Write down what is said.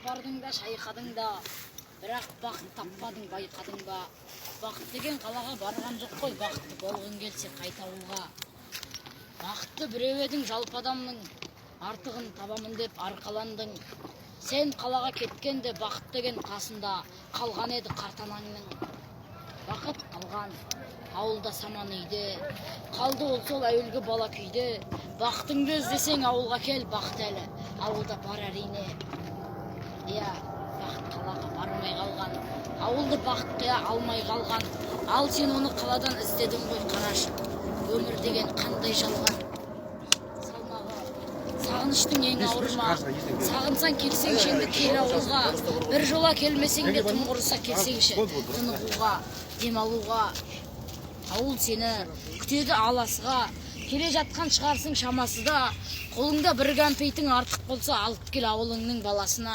бардың да, шайқадың да, бірақ бақыт таппадың, байқадың ба? Бақыт деген қалаға барған жоқ қой, бақытты болғың келсе қайта ауылға. Бақытты біреу едің, жалпы адамның артығын табамын деп арқаландың. Сен қалаға кеткенде бақыт деген қасында қалған еді қартанаңның. Бақыт қалған ауылда саман үйде, қалды ол сол әуелгі бала күйде. Бақытыңды іздесең ауылға кел, бақыт әлі ауылда бар әрине. Иә, бақыт қалаға бармай қалған, ауылды бақытқа алмай қалған. Ал сен оны қаладан іздедің ғой, қарашы, өмір деген қандай жалған. Сағыныштың ең ауырма, сағынсаң келсеңші енді кел ауылға. Бір жола келмесең де тым құрыса келсеңші тынығуға, демалуға. Ауыл сені күтеді аласыға, келе жатқан шығарсың шамасы да. Қолыңда бір кәмпейтің артық болса алып кел ауылыңның баласына.